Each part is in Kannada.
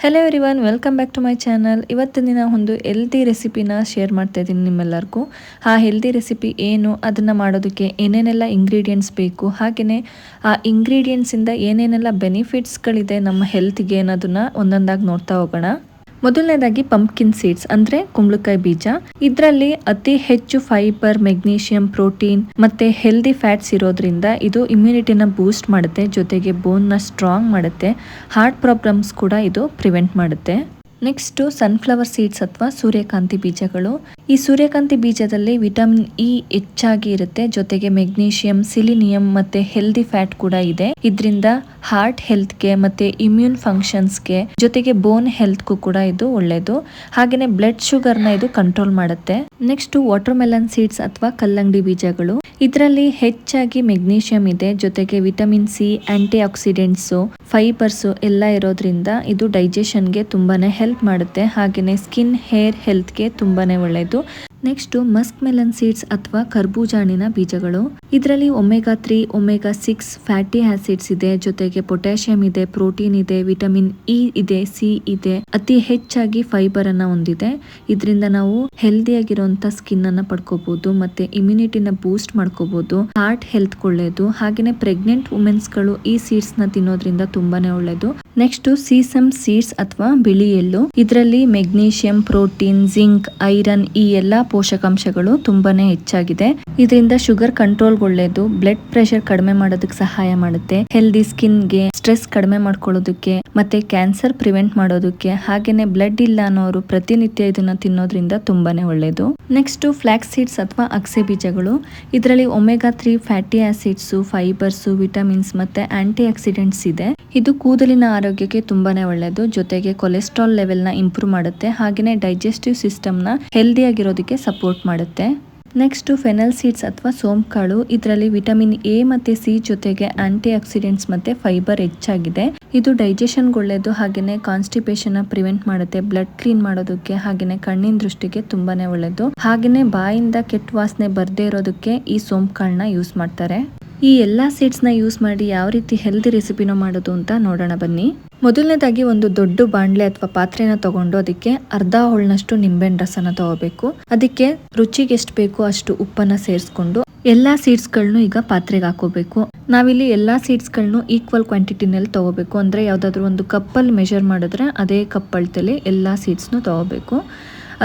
Hello everyone, welcome back to my channel. ಇವತ್ತಿನ ದಿನ ಒಂದು ಹೆಲ್ದಿ ರೆಸಿಪಿನ ಶೇರ್ ಮಾಡ್ತಾ ಇದ್ದೀನಿ ನಿಮ್ಮೆಲ್ಲರಿಗೂ. ಆ ಹೆಲ್ದಿ ರೆಸಿಪಿ ಏನು, ಅದನ್ನು ಮಾಡೋದಕ್ಕೆ ಏನೇನೆಲ್ಲ ಇಂಗ್ರೀಡಿಯೆಂಟ್ಸ್ ಬೇಕು, ಹಾಗೆಯೇ ಆ ಇಂಗ್ರೀಡಿಯೆಂಟ್ಸಿಂದ ಏನೇನೆಲ್ಲ ಬೆನಿಫಿಟ್ಸ್ಗಳಿದೆ ನಮ್ಮ ಹೆಲ್ತ್ಗೆ ಅನ್ನೋದನ್ನು ಒಂದೊಂದಾಗಿ ನೋಡ್ತಾ ಹೋಗೋಣ. ಮೊದಲನೇದಾಗಿ ಪಂಪ್ಕಿನ್ ಸೀಡ್ಸ್ ಅಂದರೆ ಕುಂಬಳಕಾಯಿ ಬೀಜ. ಇದರಲ್ಲಿ ಅತಿ ಹೆಚ್ಚು ಫೈಬರ್, ಮೆಗ್ನೀಷಿಯಂ, ಪ್ರೋಟೀನ್ ಮತ್ತೆ ಹೆಲ್ದಿ ಫ್ಯಾಟ್ಸ್ ಇರೋದ್ರಿಂದ ಇದು ಇಮ್ಯುನಿಟಿನ ಬೂಸ್ಟ್ ಮಾಡುತ್ತೆ, ಜೊತೆಗೆ ಬೋನ್ನ ಸ್ಟ್ರಾಂಗ್ ಮಾಡುತ್ತೆ. ಹಾರ್ಟ್ ಪ್ರಾಬ್ಲಮ್ಸ್ ಕೂಡ ಇದು ಪ್ರಿವೆಂಟ್ ಮಾಡುತ್ತೆ. ನೆಕ್ಸ್ಟು ಸನ್ಫ್ಲವರ್ ಸೀಡ್ಸ್ ಅಥವಾ ಸೂರ್ಯಕಾಂತಿ ಬೀಜಗಳು. ಈ ಸೂರ್ಯಕಾಂತಿ ಬೀಜದಲ್ಲಿ ವಿಟಮಿನ್ ಇ ಹೆಚ್ಚಾಗಿ ಇರುತ್ತೆ, ಜೊತೆಗೆ ಮೆಗ್ನೀಷಿಯಂ, ಸಿಲಿನಿಯಂ ಮತ್ತೆ ಹೆಲ್ದಿ ಫ್ಯಾಟ್ ಕೂಡ ಇದೆ. ಇದರಿಂದ ಹಾರ್ಟ್ ಹೆಲ್ತ್ಗೆ ಮತ್ತೆ ಇಮ್ಯೂನ್ ಫಂಕ್ಷನ್ಸ್ಗೆ, ಜೊತೆಗೆ ಬೋನ್ ಹೆಲ್ತ್ಗೂ ಕೂಡ ಇದು ಒಳ್ಳೆಯದು. ಹಾಗೆಯೇ ಬ್ಲಡ್ ಶುಗರ್ನ ಇದು ಕಂಟ್ರೋಲ್ ಮಾಡುತ್ತೆ. ನೆಕ್ಸ್ಟ್ ವಾಟರ್ ಮೆಲನ್ ಸೀಡ್ಸ್ ಅಥವಾ ಕಲ್ಲಂಗಡಿ ಬೀಜಗಳು. ಇದರಲ್ಲಿ ಹೆಚ್ಚಾಗಿ ಮೆಗ್ನೀಷಿಯಂ ಇದೆ, ಜೊತೆಗೆ vitamin C, antioxidants, fibres ಎಲ್ಲ ಇರೋದ್ರಿಂದ ಇದು ಡೈಜೆಷನ್ಗೆ ತುಂಬಾನೇ ಹೆಲ್ಪ್ ಮಾಡುತ್ತೆ. ಹಾಗೆಯೇ ಸ್ಕಿನ್, ಹೇರ್ ಹೆಲ್ತ್ಗೆ ತುಂಬಾನೇ ಒಳ್ಳೆಯದು. ನೆಕ್ಸ್ಟ್ ಮಸ್ಕ್ ಮೆಲನ್ ಸೀಡ್ಸ್ ಅಥವಾ ಕರ್ಬೂಜ ಹಣ್ಣಿನ ಬೀಜಗಳು. ಇದರಲ್ಲಿ ಒಮೆಗಾ 3, ಒಮೆಗಾ 6 ಫ್ಯಾಟಿ ಆಸಿಡ್ಸ್ ಇದೆ, ಜೊತೆಗೆ ಪೊಟ್ಯಾಷಿಯಂ ಇದೆ, ಪ್ರೋಟೀನ್ ಇದೆ, ವಿಟಮಿನ್ ಇ ಇದೆ, ಸಿ ಇದೆ, ಅತಿ ಹೆಚ್ಚಾಗಿ ಫೈಬರ್ ಅನ್ನ ಹೊಂದಿದೆ. ಇದರಿಂದ ನಾವು ಹೆಲ್ದಿ ಆಗಿರುವಂತ ಸ್ಕಿನ್ ಅನ್ನ ಪಡ್ಕೋಬಹುದು, ಮತ್ತೆ ಇಮ್ಯುನಿಟಿನ ಬೂಸ್ಟ್ ಮಾಡ್ಕೋಬಹುದು. ಹಾರ್ಟ್ ಹೆಲ್ತ್ ಒಳ್ಳೆಯದು. ಹಾಗೆಯೇ ಪ್ರೆಗ್ನೆಂಟ್ ವುಮೆನ್ಸ್ ಗಳು ಈ ಸೀಡ್ಸ್ ನ ತಿನ್ನೋದ್ರಿಂದ ತುಂಬಾನೇ ಒಳ್ಳೆಯದು. ನೆಕ್ಸ್ಟ್ ಸೀಸಮ್ ಸೀಡ್ಸ್ ಅಥವಾ ಬಿಳಿ ಎಳ್ಳು. ಇದರಲ್ಲಿ ಮೆಗ್ನೀಷಿಯಂ, ಪ್ರೋಟೀನ್, ಜಿಂಕ್, ಐರನ್ ಈ ಎಲ್ಲಾ ಪೋಷಕಾಂಶಗಳು ತುಂಬಾನೇ ಹೆಚ್ಚಾಗಿದೆ. ಇದರಿಂದ ಶುಗರ್ ಕಂಟ್ರೋಲ್ ಒಳ್ಳೆಯದು, ಬ್ಲಡ್ ಪ್ರೆಷರ್ ಕಡಿಮೆ ಮಾಡೋದಕ್ಕೆ ಸಹಾಯ ಮಾಡುತ್ತೆ, ಹೆಲ್ದಿ ಸ್ಕಿನ್ಗೆ, ಸ್ಟ್ರೆಸ್ ಕಡಿಮೆ ಮಾಡ್ಕೊಳ್ಳೋದಕ್ಕೆ, ಮತ್ತೆ ಕ್ಯಾನ್ಸರ್ ಪ್ರಿವೆಂಟ್ ಮಾಡೋದಕ್ಕೆ. ಹಾಗೇನೆ ಬ್ಲಡ್ ಇಲ್ಲ ಅನ್ನೋರು ಪ್ರತಿನಿತ್ಯ ಇದನ್ನ ತಿನ್ನೋದ್ರಿಂದ ತುಂಬಾನೇ ಒಳ್ಳೆಯದು. ನೆಕ್ಸ್ಟ್ ಫ್ಲಾಕ್ಸ್ ಸೀಡ್ಸ್ ಅಥವಾ ಅಗಸೆ ಬೀಜಗಳು. ಇದರಲ್ಲಿ omega 3 fatty acids, fibres, vitamins ಮತ್ತೆ ಆಂಟಿ ಆಕ್ಸಿಡೆಂಟ್ಸ್ ಇದೆ. ಇದು ಕೂದಲಿನ ಆರೋಗ್ಯಕ್ಕೆ ತುಂಬಾನೇ ಒಳ್ಳೆಯದು, ಜೊತೆಗೆ ಕೊಲೆಸ್ಟ್ರಾಲ್ ಲೆವೆಲ್ ನ ಇಂಪ್ರೂವ್ ಮಾಡುತ್ತೆ. ಹಾಗೆಯೇ ಡೈಜೆಸ್ಟಿವ್ ಸಿಸ್ಟಮ್ ನ ಹೆಲ್ದಿ ಆಗಿರೋದಕ್ಕೆ ಸಪೋರ್ಟ್ ಮಾಡುತ್ತೆ. ನೆಕ್ಸ್ಟ್ ಫೆನಲ್ ಸೀಡ್ಸ್ ಅಥವಾ ಸೋಂಕಾಳು. ಇದರಲ್ಲಿ ವಿಟಮಿನ್ ಎ ಮತ್ತೆ ಸಿ, ಜೊತೆಗೆ ಆಂಟಿ ಆಕ್ಸಿಡೆಂಟ್ಸ್ ಮತ್ತೆ ಫೈಬರ್ ಹೆಚ್ಚಾಗಿದೆ. ಇದು ಡೈಜೆಷನ್ ಒಳ್ಳೆಯದು, ಹಾಗೇನೆ ಕಾನ್ಸ್ಟಿಪೇಷನ್ ಪ್ರಿವೆಂಟ್ ಮಾಡುತ್ತೆ, ಬ್ಲಡ್ ಕ್ಲೀನ್ ಮಾಡೋದಕ್ಕೆ, ಹಾಗೇನೆ ಕಣ್ಣಿನ ದೃಷ್ಟಿಗೆ ತುಂಬಾನೇ ಒಳ್ಳೆಯದು. ಹಾಗೇನೆ ಬಾಯಿಂದ ಕೆಟ್ಟ ವಾಸನೆ ಬರ್ದೇ ಇರೋದಕ್ಕೆ ಈ ಸೋಂಕಾಳನ್ನ ಯೂಸ್ ಮಾಡ್ತಾರೆ. ಈ ಎಲ್ಲಾ ಸೀಡ್ಸ್ ನ ಯೂಸ್ ಮಾಡಿ ಯಾವ ರೀತಿ ಹೆಲ್ದಿ ರೆಸಿಪಿನ ಮಾಡೋದು ಅಂತ ನೋಡೋಣ ಬನ್ನಿ. ಮೊದಲನೇದಾಗಿ ಒಂದು ದೊಡ್ಡ ಬಾಂಡ್ಲೆ ಅಥವಾ ಪಾತ್ರೆನ ತಗೊಂಡು ಅದಕ್ಕೆ ಅರ್ಧ ಹೋಳ್ನಷ್ಟು ನಿಂಬೆಹಣ್ಣು ರಸನ ತಗೋಬೇಕು. ಅದಕ್ಕೆ ರುಚಿಗೆ ಎಷ್ಟು ಬೇಕು ಅಷ್ಟು ಉಪ್ಪನ್ನ ಸೇರಿಸ್ಕೊಂಡು ಎಲ್ಲಾ ಸೀಡ್ಸ್ ಗಳನ್ನು ಈಗ ಪಾತ್ರೆಗೆ ಹಾಕೋಬೇಕು. ನಾವಿಲ್ಲಿ ಎಲ್ಲಾ ಸೀಡ್ಸ್ ಗಳನ್ನು ಈಕ್ವಲ್ ಕ್ವಾಂಟಿಟಿನಲ್ಲಿ ತಗೋಬೇಕು. ಅಂದ್ರೆ ಯಾವ್ದಾದ್ರು ಒಂದು ಕಪ್ಪಲ್ಲಿ ಮೆಜರ್ ಮಾಡಿದ್ರೆ ಅದೇ ಕಪ್ ಅಳತೆಲಿ ಎಲ್ಲಾ ಸೀಡ್ಸ್ ನು ತಗೋಬೇಕು.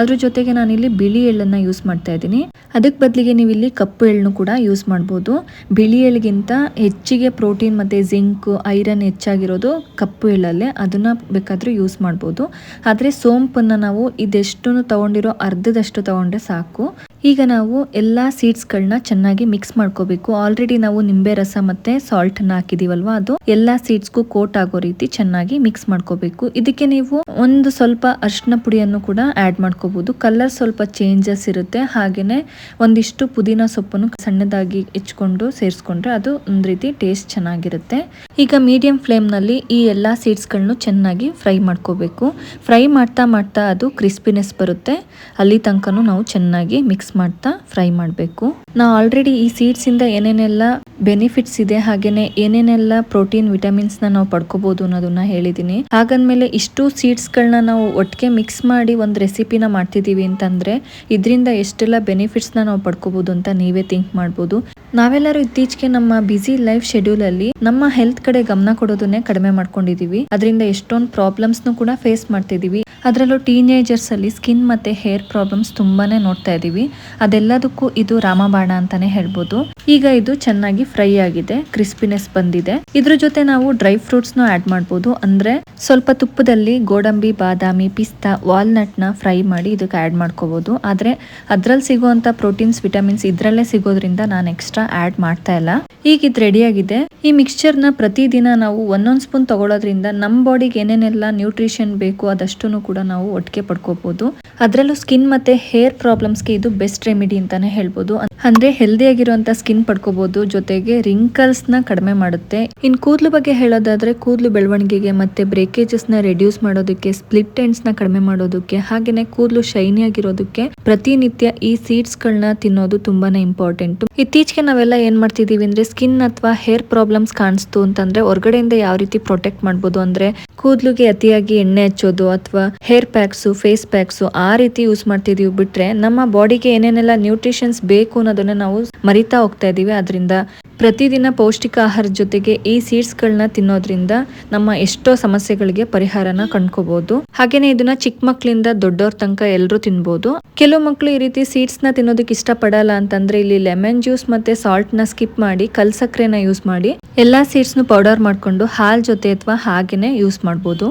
ಅದ್ರ ಜೊತೆಗೆ ನಾನಿಲ್ಲಿ ಬಿಳಿ ಎಳ್ಳನ್ನ ಯೂಸ್ ಮಾಡ್ತಾ ಇದ್ದೀನಿ. ಅದಕ್ಕೆ ಬದಲಿಗೆ ನೀವು ಇಲ್ಲಿ ಕಪ್ಪು ಎಳ್ಳನ್ನು ಕೂಡ ಯೂಸ್ ಮಾಡ್ಬೋದು. ಬಿಳಿ ಎಳ್ಳಿಗಿಂತ ಹೆಚ್ಚಿಗೆ ಪ್ರೋಟೀನ್ ಮತ್ತೆ ಜಿಂಕ್, ಐರನ್ ಹೆಚ್ಚಾಗಿರೋದು ಕಪ್ಪು ಎಳ್ಳಲ್ಲೇ, ಅದನ್ನ ಬೇಕಾದ್ರೂ ಯೂಸ್ ಮಾಡ್ಬೋದು. ಆದ್ರೆ ಸೋಂಪನ್ನ ನಾವು ಇದೆಷ್ಟು ತಗೊಂಡಿರೋ ಅರ್ಧದಷ್ಟು ತಗೊಂಡ್ರೆ ಸಾಕು. ಈಗ ನಾವು ಎಲ್ಲಾ ಸೀಡ್ಸ್ ಗಳನ್ನ ಚೆನ್ನಾಗಿ ಮಿಕ್ಸ್ ಮಾಡ್ಕೋಬೇಕು. ಆಲ್ರೆಡಿ ನಾವು ನಿಂಬೆ ರಸ ಮತ್ತೆ ಸಾಲ್ಟ್ ಅನ್ನ ಹಾಕಿದೀವಲ್ವಾ, ಅದು ಎಲ್ಲಾ ಸೀಡ್ಸ್ಗೂ ಕೋಟ್ ಆಗೋ ರೀತಿ ಚೆನ್ನಾಗಿ ಮಿಕ್ಸ್ ಮಾಡ್ಕೋಬೇಕು. ಇದಕ್ಕೆ ನೀವು ಒಂದು ಸ್ವಲ್ಪ ಅರಿಶಿನ ಪುಡಿಯನ್ನು ಕೂಡ ಆಡ್ ಮಾಡ್ಕೋಬಹುದು. ಕಲರ್ ಸ್ವಲ್ಪ ಚೇಂಜಸ್ ಇರುತ್ತೆ. ಹಾಗೇನೆ ಒಂದಿಷ್ಟು ಪುದೀನ ಸೊಪ್ಪನ್ನು ಸಣ್ಣದಾಗಿ ಹೆಚ್ಕೊಂಡು ಸೇರಿಸ್ಕೊಂಡ್ರೆ ಅದು ಒಂದ್ ರೀತಿ ಟೇಸ್ಟ್ ಚೆನ್ನಾಗಿರುತ್ತೆ. ಈಗ ಮೀಡಿಯಂ ಫ್ಲೇಮ್ ನಲ್ಲಿ ಈ ಎಲ್ಲಾ ಸೀಡ್ಸ್ ಗಳನ್ನು ಚೆನ್ನಾಗಿ ಫ್ರೈ ಮಾಡ್ಕೋಬೇಕು. ಫ್ರೈ ಮಾಡ್ತಾ ಮಾಡ್ತಾ ಅದು ಕ್ರಿಸ್ಪಿನೆಸ್ ಬರುತ್ತೆ, ಅಲ್ಲಿ ತನಕನೂ ನಾವು ಚೆನ್ನಾಗಿ ಮಿಕ್ಸ್ ಮಾಡ್ತಾ ಫ್ರೈ ಮಾಡಬೇಕು. ನಾವು ಆಲ್ರೆಡಿ ಈ ಸೀಡ್ಸ್ ಇಂದ ಏನೇನೆಲ್ಲ ಬೆನಿಫಿಟ್ಸ್ ಇದೆ, ಹಾಗೇನೆ ಏನೇನೆಲ್ಲ ಪ್ರೋಟೀನ್, ವಿಟಮಿನ್ಸ್ ನ ನಾವು ಪಡ್ಕೋಬಹುದು ಅನ್ನೋದನ್ನ ಹೇಳಿದೀನಿ. ಹಾಗಂದ್ಮೇಲೆ ಇಷ್ಟು ಸೀಡ್ಸ್ ಗಳನ್ನ ನಾವು ಒಟ್ಟಿಗೆ ಮಿಕ್ಸ್ ಮಾಡಿ ಒಂದು ರೆಸಿಪಿನ ಮಾಡ್ತಿದೀವಿ ಅಂತಂದ್ರೆ ಇದರಿಂದ ಎಷ್ಟೆಲ್ಲ ಬೆನಿಫಿಟ್ಸ್ ನ ನಾವು ಪಡ್ಕೋಬಹುದು ಅಂತ ನೀವೇ ಥಿಂಕ್ ಮಾಡ್ಬೋದು. ನಾವೆಲ್ಲರೂ ಇತ್ತೀಚೆಗೆ ನಮ್ಮ ಬ್ಯುಸಿ ಲೈಫ್ ಶೆಡ್ಯೂಲ್ ಅಲ್ಲಿ ನಮ್ಮ ಹೆಲ್ತ್ ಕಡೆ ಗಮನ ಕೊಡೋದನ್ನೇ ಕಡಿಮೆ ಮಾಡ್ಕೊಂಡಿದೀವಿ. ಅದರಿಂದ ಎಷ್ಟೊಂದು ಪ್ರಾಬ್ಲಮ್ಸ್ ಕೂಡ ಫೇಸ್ ಮಾಡ್ತಿದೀವಿ. ಅದರಲ್ಲೂ ಟೀನೇಜರ್ಸ್ ಅಲ್ಲಿ ಸ್ಕಿನ್ ಮತ್ತೆ ಹೇರ್ ಪ್ರಾಬ್ಲಮ್ಸ್ ತುಂಬಾನೇ ನೋಡ್ತಾ ಇದೀವಿ. ಅದೆಲ್ಲದಕ್ಕೂ ಇದು ರಾಮಬಾಣ ಅಂತಾನೆ ಹೇಳ್ಬೋದು. ಈಗ ಇದು ಚೆನ್ನಾಗಿ ಫ್ರೈ ಆಗಿದೆ, ಕ್ರಿಸ್ಪಿನೆಸ್ ಬಂದಿದೆ. ಇದ್ರ ಜೊತೆ ನಾವು ಡ್ರೈ ಫ್ರೂಟ್ಸ್ ನ ಆಡ್ ಮಾಡ್ಬೋದು. ಅಂದ್ರೆ ಸ್ವಲ್ಪ ತುಪ್ಪದಲ್ಲಿ ಗೋಡಂಬಿ, ಬಾದಾಮಿ, ಪಿಸ್ತಾ, ವಾಲ್ನಟ್ ನ ಫ್ರೈ ಮಾಡಿ ಇದಕ್ಕೆ ಆಡ್ ಮಾಡ್ಕೋಬಹುದು. ಆದ್ರೆ ಅದ್ರಲ್ಲಿ ಸಿಗುವಂತ ಪ್ರೋಟೀನ್ಸ್, ವಿಟಮಿನ್ಸ್ ಇದ್ರಲ್ಲೇ ಸಿಗೋದ್ರಿಂದ ನಾನು ಎಕ್ಸ್ಟ್ರಾ ಆಡ್ ಮಾಡ್ತಾ ಇಲ್ಲ. ಈಗ ಇದು ರೆಡಿ ಆಗಿದೆ. ಈ ಮಿಕ್ಸ್ಚರ್ ನ ಪ್ರತಿದಿನ ನಾವು ಒಂದೊಂದ್ ಸ್ಪೂನ್ ತಗೊಳ್ಳೋದ್ರಿಂದ ನಮ್ಮ ಬಾಡಿಗೆ ಏನೇನೆಲ್ಲ ನ್ಯೂಟ್ರಿಷನ್ ಬೇಕು ಅದಷ್ಟನ್ನು ಕೂಡ ನಾವು ಒಟ್ಟಿಗೆ ಪಡ್ಕೋಬಹುದು. ಅದರಲ್ಲೂ ಸ್ಕಿನ್ ಮತ್ತೆ ಹೇರ್ ಪ್ರಾಬ್ಲಮ್ಸ್ಗೆ ಇದು ಬೆಸ್ಟ್ ರೆಮಿಡಿ ಅಂತಾನೆ ಹೇಳ್ಬೋದು. ಅಂದ್ರೆ ಹೆಲ್ದಿ ಆಗಿರುವಂತ ಸ್ಕಿನ್ ಪಡ್ಕೋಬಹುದು, ಜೊತೆಗೆ ರಿಂಕಲ್ಸ್ ನ ಕಡಿಮೆ ಮಾಡುತ್ತೆ. ಇನ್ ಕೂದಲು ಬಗ್ಗೆ ಹೇಳೋದಾದ್ರೆ ಕೂದಲು ಬೆಳವಣಿಗೆಗೆ ಮತ್ತೆ ಬ್ರೇಕೇಜಸ್ ನ ರೆಡ್ಯೂಸ್ ಮಾಡೋದಕ್ಕೆ, ಸ್ಪ್ಲಿಟ್ ಎಂಡ್ಸ್ ನ ಕಡಿಮೆ ಮಾಡೋದಕ್ಕೆ, ಹಾಗೇನೆ ಕೂದಲು ಶೈನಿ ಆಗಿರೋದಕ್ಕೆ ಪ್ರತಿನಿತ್ಯ ಈ ಸೀಡ್ಸ್ ಗಳನ್ನ ತಿನ್ನೋದು ತುಂಬಾನೇ ಇಂಪಾರ್ಟೆಂಟ್. ಇತ್ತೀಚೆಗೆ ನಾವೆಲ್ಲ ಏನು ಮಾಡ್ತಿದ್ದೀವಿ ಅಂದರೆ ಸ್ಕಿನ್ ಅಥವಾ ಹೇರ್ ಪ್ರಾಬ್ಲಮ್ಸ್ ಕಾಣಿಸ್ತು ಅಂತಂದರೆ ಹೊರಗಡೆಯಿಂದ ಯಾವ ರೀತಿ ಪ್ರೊಟೆಕ್ಟ್ ಮಾಡ್ಬೋದು ಅಂದರೆ ಕೂದಲಿಗೆ ಅತಿಯಾಗಿ ಎಣ್ಣೆ ಹಚ್ಚೋದು ಅಥವಾ ಹೇರ್ ಪ್ಯಾಕ್ಸು ಫೇಸ್ ಪ್ಯಾಕ್ಸು ಆ ರೀತಿ ಯೂಸ್ ಮಾಡ್ತಿದ್ದೀವಿ ಬಿಟ್ಟರೆ ನಮ್ಮ ಬಾಡಿಗೆ ಏನೇನೆಲ್ಲ ನ್ಯೂಟ್ರಿಷನ್ಸ್ ಬೇಕು ಅನ್ನೋದನ್ನು ನಾವು ಮರಿತಾ ಹೋಗ್ತಾ ಇದ್ದೀವಿ. ಅದರಿಂದ ಪ್ರತಿದಿನ ಪೌಷ್ಟಿಕ ಆಹಾರದ ಜೊತೆಗೆ ಈ ಸೀಡ್ಸ್ಗಳನ್ನ ತಿನ್ನೋದ್ರಿಂದ ನಮ್ಮ ಎಷ್ಟೋ ಸಮಸ್ಯೆಗಳಿಗೆ ಪರಿಹಾರನ ಕಂಡ್ಕೋಬಹುದು. ಹಾಗೇನೆ ಇದನ್ನ ಚಿಕ್ಕ ಮಕ್ಕಳಿಂದ ದೊಡ್ಡವ್ರ ತನಕ ಎಲ್ಲರೂ ತಿನ್ಬೋದು. ಕೆಲವು ಮಕ್ಕಳು ಈ ರೀತಿ ಸೀಡ್ಸ್ನ ತಿನ್ನೋದಕ್ಕೆ ಇಷ್ಟಪಡಲ್ಲ ಅಂತಂದ್ರೆ ಇಲ್ಲಿ ಲೆಮನ್ ಜ್ಯೂಸ್ ಮತ್ತೆ ಸಾಲ್ಟ್ನ ಸ್ಕಿಪ್ ಮಾಡಿ ಕಲ್ ಸಕ್ಕರೆನ ಯೂಸ್ ಮಾಡಿ ಎಲ್ಲಾ ಸೀಡ್ಸ್ನು ಪೌಡರ್ ಮಾಡಿಕೊಂಡು ಹಾಲ್ ಜೊತೆ ಅಥವಾ ಹಾಗೇನೆ ಯೂಸ್ ಮಾಡ್ಬೋದು.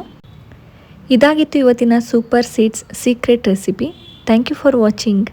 ಇದಾಗಿತ್ತು ಇವತ್ತಿನ super seeds secret recipe. Thank you for watching.